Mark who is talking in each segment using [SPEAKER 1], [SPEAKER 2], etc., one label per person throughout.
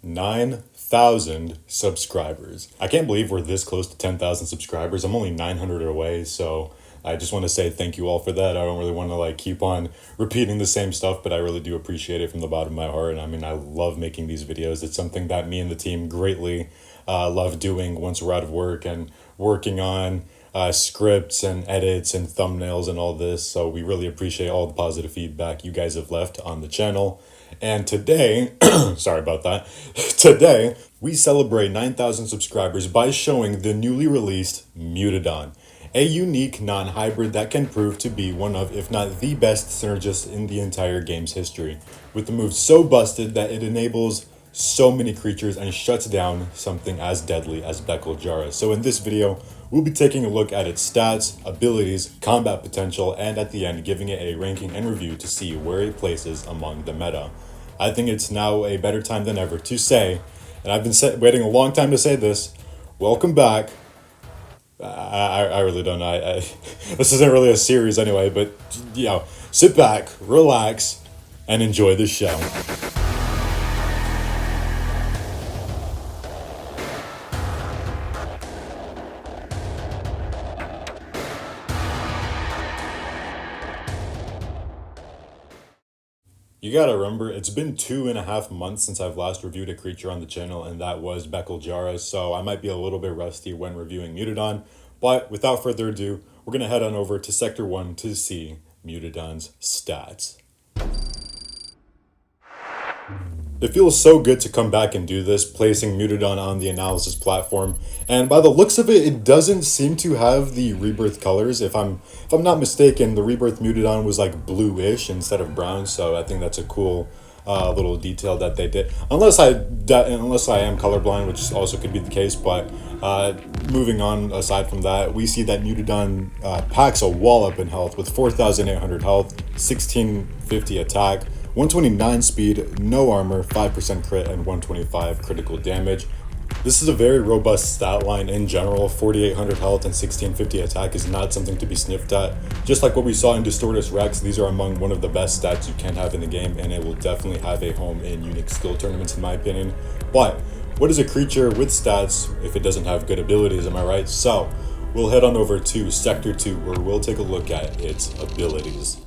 [SPEAKER 1] 9,000 subscribers. I can't believe we're this close to 10,000 subscribers. I'm only 900 away, so I just want to say thank you all for that. I don't really want to keep on repeating the same stuff, but I really do appreciate it from the bottom of my heart. I mean, I love making these videos. It's something that me and the team greatly love doing once we're out of work and working on scripts and edits and thumbnails and all this. So we really appreciate all the positive feedback you guys have left on the channel. And today, sorry about that, today we celebrate 9,000 subscribers by showing the newly released MUTADON, a unique non-hybrid that can prove to be one of, if not the best synergist in the entire game's history, with the move so busted that it enables so many creatures and shuts down something as deadly as Jurassic. So in this video, we'll be taking a look at its stats, abilities, combat potential, and at the end giving it a ranking and review to see where it places among the meta. I think it's now a better time than ever to say, and I've been waiting a long time to say this, welcome back. I really don't know. This isn't really a series anyway, but sit back, relax, and enjoy the show. You gotta remember, it's been 2.5 months since I've last reviewed a creature on the channel, and that was Jurassic, so I might be a little bit rusty when reviewing MUTADON, but without further ado, we're gonna head on over to Sector 1 to see MUTADON's stats. It feels so good to come back and do this, placing MUTADON on the analysis platform, and by the looks of it, it doesn't seem to have the rebirth colors. If I'm not mistaken, the rebirth MUTADON was bluish instead of brown, so I think that's a cool little detail that they did. Unless I am colorblind, which also could be the case, but moving on aside from that, we see that MUTADON packs a wallop in health with 4,800 health, 1,650 attack, 129 speed, no armor, 5% crit, and 125 critical damage. This is a very robust stat line in general. 4,800 health and 1,650 attack is not something to be sniffed at. Just like what we saw in Distortus Rex, these are among one of the best stats you can have in the game, and it will definitely have a home in unique skill tournaments in my opinion. But what is a creature with stats if it doesn't have good abilities, am I right? So we'll head on over to Sector 2 where we'll take a look at its abilities.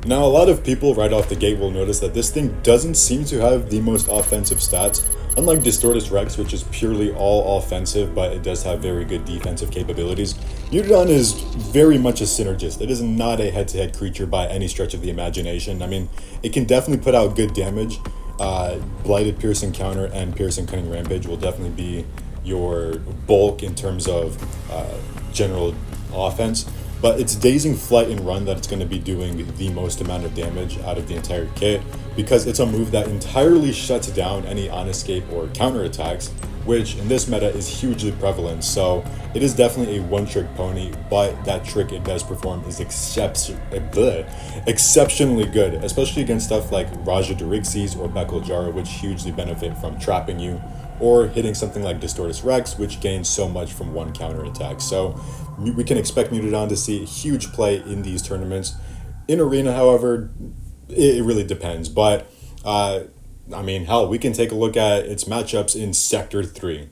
[SPEAKER 1] Now, a lot of people right off the gate will notice that this thing doesn't seem to have the most offensive stats. Unlike Distortus Rex, which is purely all offensive, but it does have very good defensive capabilities, MUTADON is very much a synergist. It is not a head-to-head creature by any stretch of the imagination. I mean, it can definitely put out good damage. Blighted Piercing Counter and Piercing Cunning Rampage will definitely be your bulk in terms of general offense. But it's Dazing Flight and Run that it's going to be doing the most amount of damage out of the entire kit, because it's a move that entirely shuts down any on-escape or counterattacks, which in this meta is hugely prevalent. So it is definitely a one-trick pony, but that trick it does perform is exceptionally good, especially against stuff like Raja Dorixis or Jurassic, which hugely benefit from trapping you, or hitting something like Distortus Rex, which gains so much from one counterattack. So we can expect MUTADON to see huge play in these tournaments. In Arena, however, it really depends. But, I mean, hell, we can take a look at its matchups in Sector 3.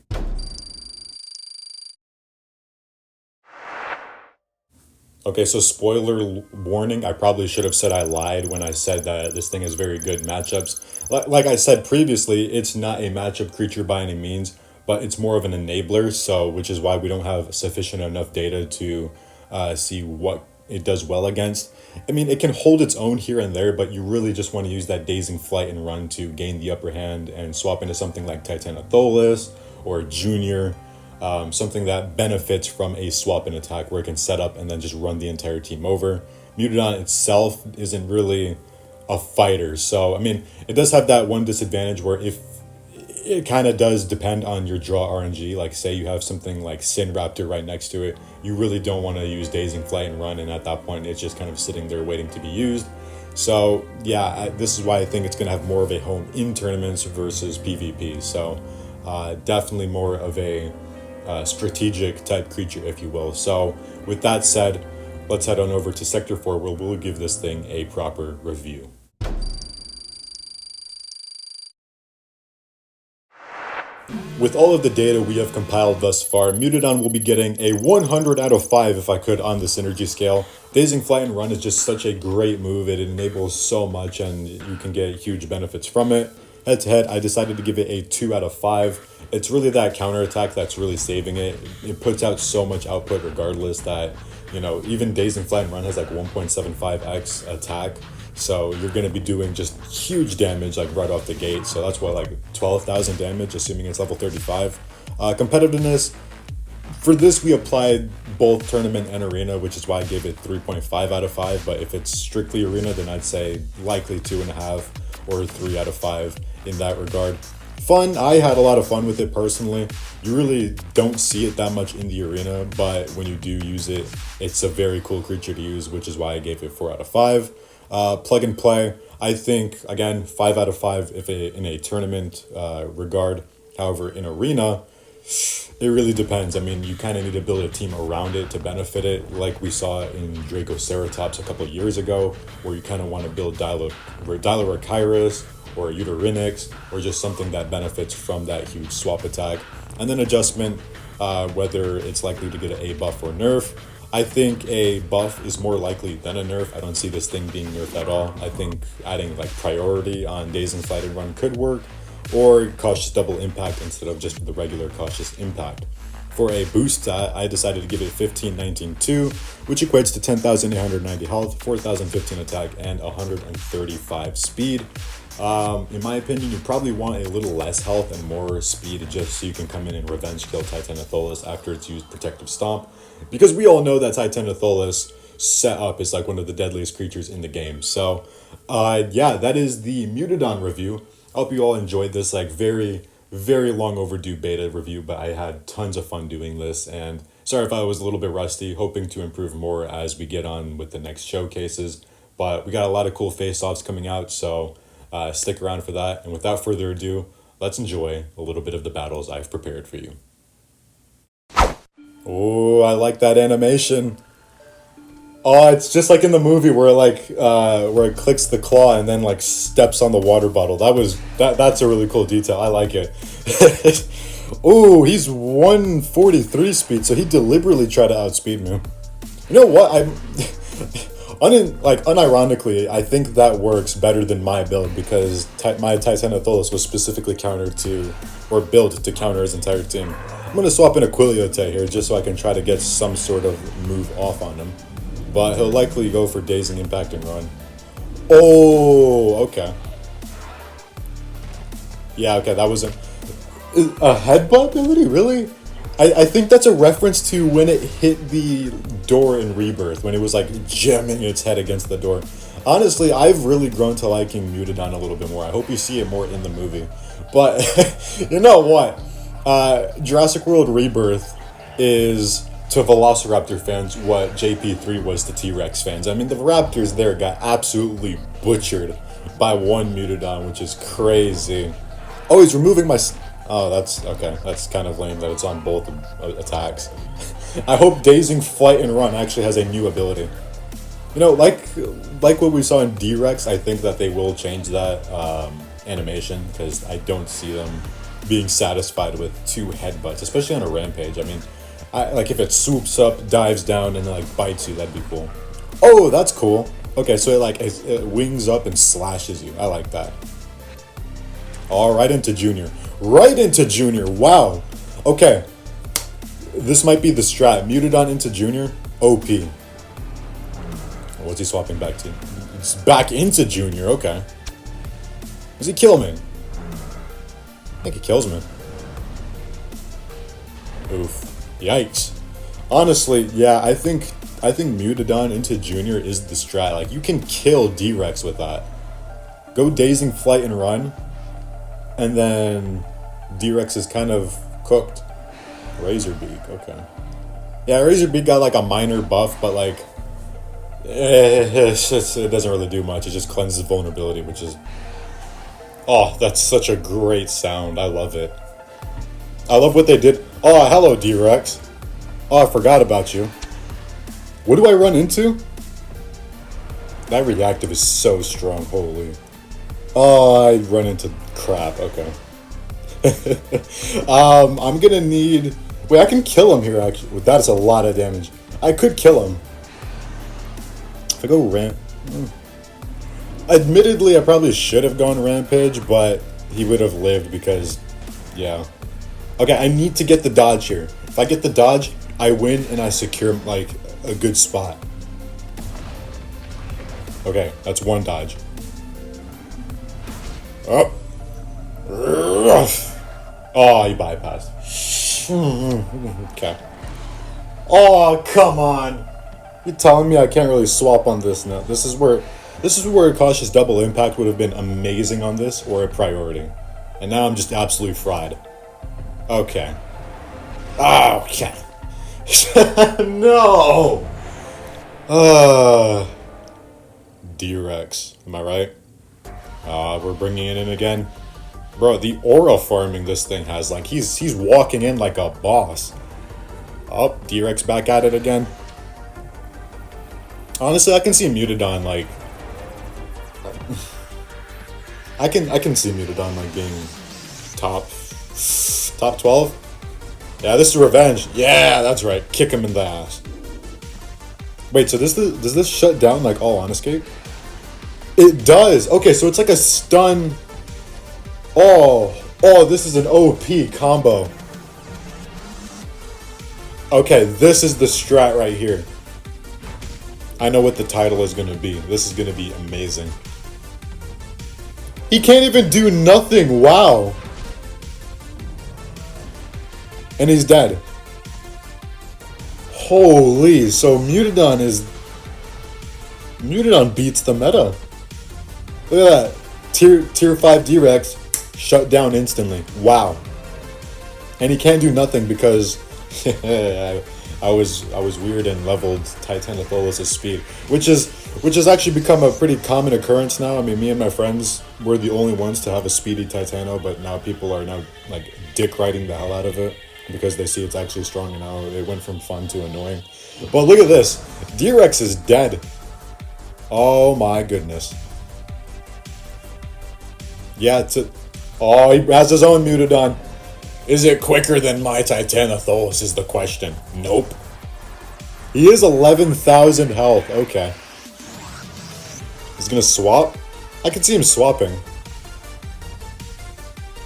[SPEAKER 1] Okay, so spoiler warning, I probably should have said I lied when I said that this thing has very good matchups. Like I said previously, it's not a matchup creature by any means, but it's more of an enabler, so which is why we don't have sufficient enough data to see what it does well against. I mean, it can hold its own here and there, but you really just want to use that Dazing Flight and Run to gain the upper hand and swap into something like Titanotholus or Junior. Something that benefits from a swap in attack where it can set up and then just run the entire team over. MUTADON itself isn't really a fighter, so I mean, it does have that one disadvantage where if it kind of does depend on your draw RNG, like say you have something like Sin Raptor right next to it, you really don't want to use Dazing Flight and Run, and at that point it's just kind of sitting there waiting to be used. So yeah, this is why I think it's going to have more of a home in tournaments versus PvP. So definitely more of a strategic type creature, if you will. So with that said, let's head on over to Sector 4 where we'll give this thing a proper review. With all of the data we have compiled thus far, MUTADON will be getting a 100 out of 5 if I could on the synergy scale. Dazing Flight and Run is just such a great move. It enables so much and you can get huge benefits from it. Head to head, I decided to give it a 2 out of 5. It's really that counterattack that's really saving it. It puts out so much output regardless that, you know, even Dazing Flight and Run has like 1.75x attack. So you're going to be doing just huge damage like right off the gate. So that's what, like 12,000 damage, assuming it's level 35. Competitiveness, for this we applied both tournament and arena, which is why I gave it 3.5 out of 5. But if it's strictly arena, then I'd say likely 2.5 or 3 out of 5 in that regard. Fun, I had a lot of fun with it personally. You really don't see it that much in the arena, but when you do use it, it's a very cool creature to use, which is why I gave it 4 out of 5. Plug and play, I think, again, 5 out of 5 if in a tournament regard. However, in arena, it really depends. I mean, you kind of need to build a team around it to benefit it, like we saw in Dracoceratops a couple of years ago, where you kind of want to build Dialorachyrus or a Utarinix, or just something that benefits from that huge swap attack. And then adjustment, whether it's likely to get an A buff or nerf. I think a buff is more likely than a nerf. I don't see this thing being nerfed at all. I think adding like priority on Dazing Flight and Run could work, or cautious double impact instead of just the regular cautious impact. For a boost stat, I decided to give it 15-19-2, which equates to 10,890 health, 4,015 attack, and 135 speed. In my opinion, you probably want a little less health and more speed just so you can come in and revenge kill Titanothelis after it's used Protective Stomp. Because we all know that Titanothelis set up is like one of the deadliest creatures in the game. So, yeah, that is the MUTADON review. I hope you all enjoyed this like very long overdue beta review, but I had tons of fun doing this, and sorry if I was a little bit rusty, hoping to improve more as we get on with the next showcases, but we got a lot of cool face-offs coming out, so stick around for that, and without further ado, let's enjoy a little bit of the battles I've prepared for you. Oh, I like that animation. Oh, it's just like in the movie where where it clicks the claw and then like steps on the water bottle. That's a really cool detail. I like it. Oh, he's 143 speed, so he deliberately tried to outspeed me. You know what? Unironically, I think that works better than my build because my Titanothelis was specifically countered to, or built to counter his entire team. I'm gonna swap in Aquiliote here just so I can try to get some sort of move off on him. But he'll likely go for Dazing Impact and Run. Oh, okay. Yeah, okay, that was a headbutt ability, really? I think that's a reference to when it hit the door in Rebirth, when it was like jamming its head against the door. Honestly, I've really grown to liking MUTADON a little bit more. I hope you see it more in the movie. But, you know what? Jurassic World Rebirth is, to Velociraptor fans, what JP3 was to T-Rex fans. I mean, the Raptors there got absolutely butchered by one MUTADON, which is crazy. Oh, he's removing my... Oh, that's... Okay, that's kind of lame that it's on both attacks. I hope Dazing Flight and Run actually has a new ability. You know, like what we saw in D-Rex, I think that they will change that animation, because I don't see them being satisfied with 2 headbutts, especially on a rampage. I mean, like if it swoops up, dives down, and like bites you, that'd be cool. Oh, that's cool. Okay, so it wings up and slashes you. I like that. Oh, right into Junior. Right into Junior. Wow. Okay. This might be the strat. MUTADON into Junior. OP. What's he swapping back to? It's back into Junior. Okay. Does he kill me? I think he kills me. Oof. Yikes. Honestly, yeah, I think MUTADON into Junior is the strat. Like, you can kill D-Rex with that. Go Dazing Flight and Run, and then D-Rex is kind of cooked. Razorbeak, okay. Yeah, Razorbeak got like a minor buff, but like, it doesn't really do much. It just cleanses vulnerability, which is... Oh, that's such a great sound. I love it. I love what they did. Oh, hello, D-Rex. Oh, I forgot about you. What do I run into? That reactive is so strong, holy. Oh, I run into crap, okay. I'm gonna need... Wait, I can kill him here, actually. That's a lot of damage. I could kill him. If I go ramp... Admittedly, I probably should have gone rampage, but he would have lived because... Yeah. Okay, I need to get the dodge here. If I get the dodge, I win and I secure, like, a good spot. Okay, that's one dodge. Oh. Oh, he bypassed. Okay. Oh, come on. You're telling me I can't really swap on this now. This is where a cautious double impact would have been amazing on this, or a priority. And now I'm just absolutely fried. Okay. Oh, okay. No! D-Rex. Am I right? We're bringing it in again. Bro, the aura farming this thing has, like, he's walking in like a boss. Oh, D-Rex back at it again. Honestly, I can see MUTADON, like... I can see MUTADON, like, being top 12? Yeah, this is revenge. Yeah, that's right. Kick him in the ass. Wait, so does this shut down, like, all on escape? It does! Okay, so it's like a stun... Oh, this is an OP combo. Okay, this is the strat right here. I know what the title is going to be. This is going to be amazing. He can't even do nothing. Wow. And he's dead. Holy, so MUTADON beats the meta. Look at that. Tier 5 D-Rex shut down instantly. Wow. And he can't do nothing because I was weird and leveled Titanothos' speed, which has actually become a pretty common occurrence now. I mean, me and my friends were the only ones to have a speedy Titano, but now people are now like dick riding the hell out of it because they see it's actually strong, and now it went from fun to annoying. But look at this. D-Rex is dead. Oh my goodness. Yeah, oh, he has his own MUTADON. Is it quicker than my Titanothos is the question. Nope. He is 11,000 health. Okay. He's gonna swap? I can see him swapping.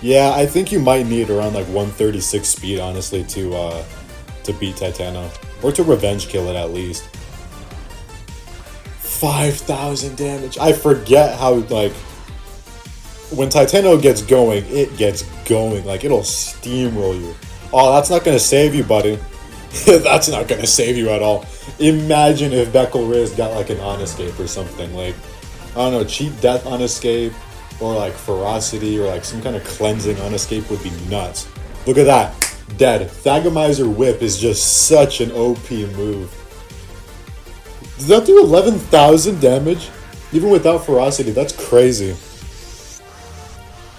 [SPEAKER 1] Yeah, I think you might need around like 136 speed, honestly, to beat Titano. Or to revenge kill it at least. 5,000 damage. I forget how, like... When Titano gets going, it gets going. Like, it'll steamroll you. Oh, that's not gonna save you, buddy. That's not gonna save you at all. Imagine if Beckel Riz got like an on escape or something. Like, I don't know, cheap death on escape, or like ferocity, or like some kind of cleansing on escape would be nuts. Look at that. Dead. Thagomizer Whip is just such an OP move. Does that do 11,000 damage? Even without ferocity, that's crazy.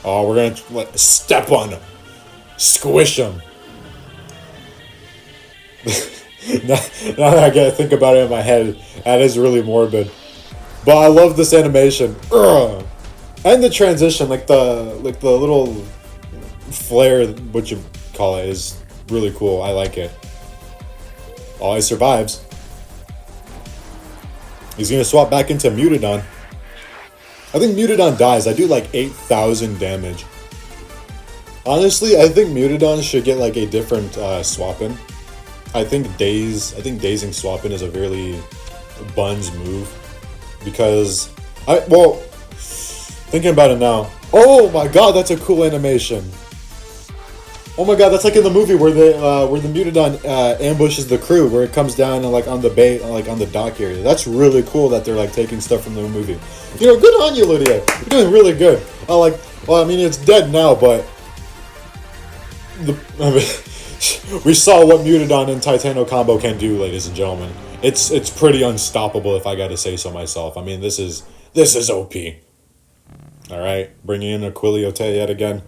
[SPEAKER 1] Oh, we're gonna step on him. Squish him. now that I gotta think about it in my head, that is really morbid. But I love this animation. Ugh. And the transition, like the little flare, what you call it, is really cool. I like it. Oh, he survives. He's gonna swap back into MUTADON. I think MUTADON dies. I do like 8,000 damage. Honestly, I think MUTADON should get like a different swap-in. I think dazing swap-in is a really buns move. Because, thinking about it now. Oh my god, that's a cool animation. Oh my god, that's like in the movie where the MUTADON ambushes the crew, where it comes down and like on the bait, like on the dock area. That's really cool that they're like taking stuff from the movie. You know, good on you, Lydia. You're doing really good. I mean, it's dead now, but we saw what MUTADON and Titano combo can do, ladies and gentlemen. It's pretty unstoppable, if I gotta say so myself. I mean, this is OP. All right, bringing in Aquiliote yet again.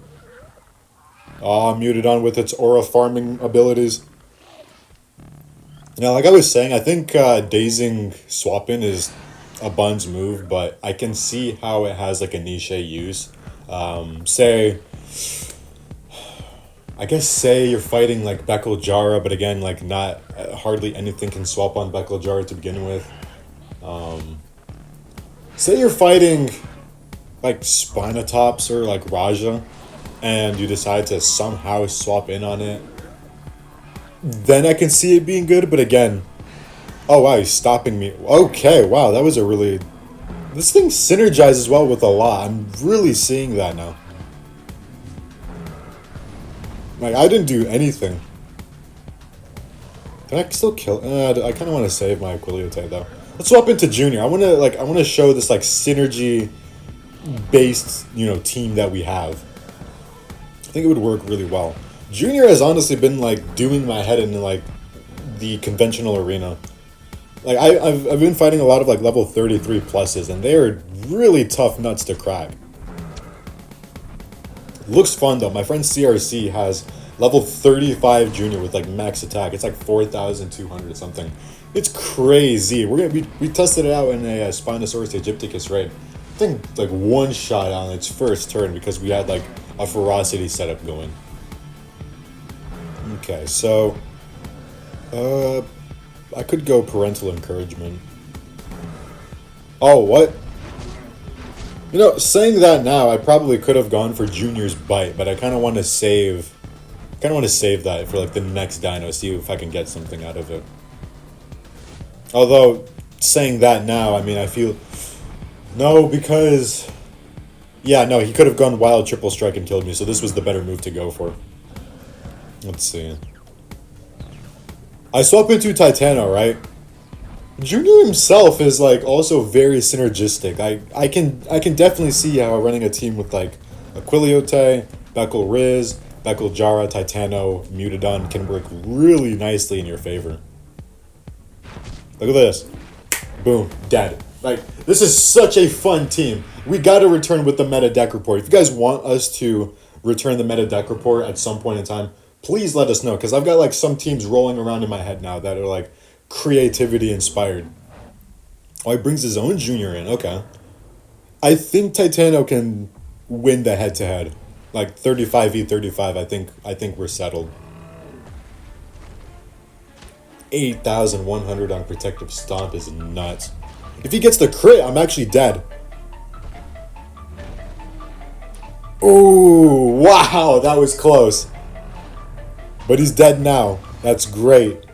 [SPEAKER 1] Oh, MUTADON with its aura farming abilities. Now, like I was saying, I think dazing swap-in is a buns move, but I can see how it has like a niche use. Say, I guess say you're fighting like Bekal Jara, but again, like not hardly anything can swap on Bekal Jara to begin with. Say you're fighting like Spinatops or like Raja, and you decide to somehow swap in on it. Then I can see it being good, but again, oh wow, he's stopping me. Okay, wow, that was a really... This thing synergizes well with a lot. I'm really seeing that now. Like, I didn't do anything. Can I still kill? I kind of want to save my Aquiliote though. Let's swap into Junior. I want to show this like synergy based, team that we have. I think it would work really well. Junior has honestly been like doing my head in like the conventional arena. Like I've been fighting a lot of like level 33 pluses, and they are really tough nuts to crack. Looks fun though. My friend CRC has level 35 Junior with like max attack. It's like 4,200 something. It's crazy. We tested it out in a Spinosaurus aegypticus raid. I think like one shot on its first turn because we had like a ferocity setup going. Okay, so I could go parental encouragement. Oh, what? Saying that now, I probably could have gone for Junior's bite, but I kind of want to save that for like the next dino, see if I can get something out of it. Although saying that now, I mean, I feel no, because yeah, no, he could have gone wild triple strike and killed me, so this was the better move to go for. Let's see. I swap into Titano, right? Junior himself is like also very synergistic. I can definitely see how running a team with like Aquiliote, Bekal Riz, Bekal Jara, Titano, Mutadon can work really nicely in your favor. Look at this. Boom, dead. Like, this is such a fun team. We gotta return with the meta deck report. If you guys want us to return the meta deck report at some point in time, please let us know, because I've got like some teams rolling around in my head now that are like creativity inspired. Oh, he brings his own Junior in. Okay. I think Titano can win the head to head. Like 35v35, I think we're settled. 8,100 on protective stomp is nuts. If he gets the crit, I'm actually dead. Ooh, wow, that was close. But he's dead now. That's great.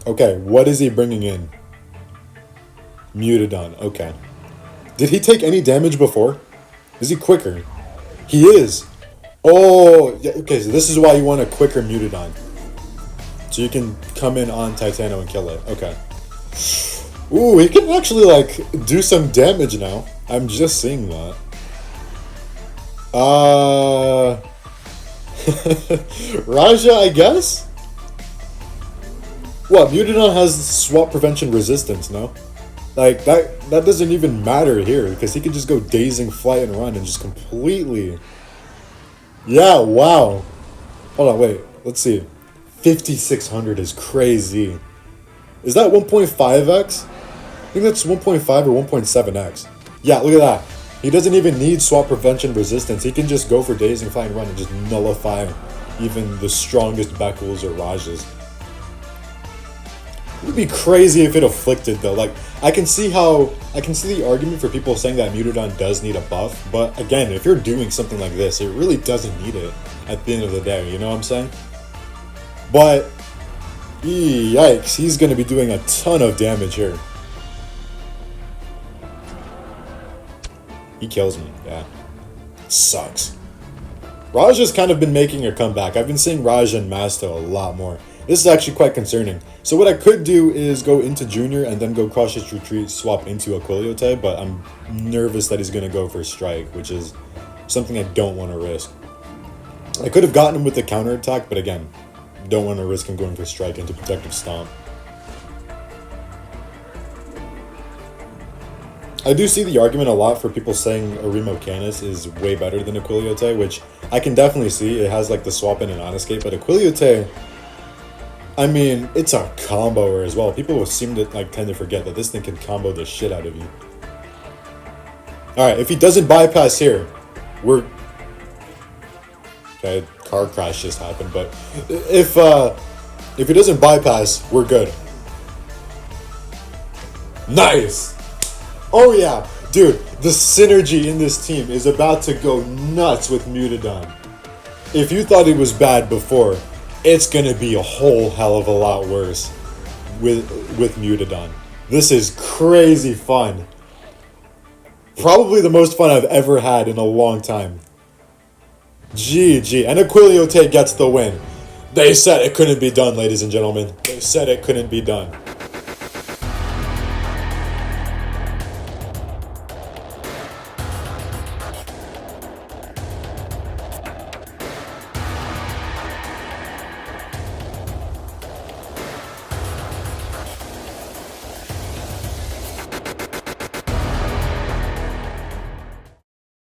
[SPEAKER 1] Okay, what is he bringing in? Mutadon, okay. Did he take any damage before? Is he quicker? He is. Oh, yeah, okay, so this is why you want a quicker Mutadon. So you can come in on Titano and kill it. Okay. Ooh, he can actually, like, do some damage now. I'm just seeing that. Raja, I guess? What, Mutadon has swap prevention resistance, no? Like, that doesn't even matter here, because he can just go dazing, flight, and run and just completely... Yeah, wow. Hold on, wait. Let's see. 5,600 is crazy. Is that 1.5x? I think that's 1.5 or 1.7x. Yeah, look at that. He doesn't even need swap prevention resistance. He can just go for dazing, fly, and run and just nullify even the strongest Bekals or Rajas. It would be crazy if it afflicted though. Like, I can see the argument for people saying that Mutadon does need a buff, but again, if you're doing something like this, it really doesn't need it at the end of the day, you know what I'm saying? But, yikes, he's going to be doing a ton of damage here. He kills me, yeah. Sucks. Raja's kind of been making a comeback. I've been seeing Raja and Masto a lot more. This is actually quite concerning. So what I could do is go into Junior and then go cautious retreat, swap into Aquiliote, but I'm nervous that he's going to go for strike, which is something I don't want to risk. I could have gotten him with the counterattack, but again, don't want to risk him going for strike into protective stomp. I do see the argument a lot for people saying Arimo Canis is way better than Aquiliote, which I can definitely see. It has like the swap in and on escape, but Aquiliote, I mean, it's a comboer as well. People seem to like tend to forget that this thing can combo the shit out of you. Alright, if he doesn't bypass here, we're... Okay, car crash just happened, but if he doesn't bypass, we're good. Nice! Oh yeah! Dude, the synergy in this team is about to go nuts with MUTADON. If you thought it was bad before, it's gonna be a whole hell of a lot worse with MUTADON. This is crazy fun. Probably the most fun I've ever had in a long time. GG. And Aquiliote gets the win. They said it couldn't be done, ladies and gentlemen. They said it couldn't be done.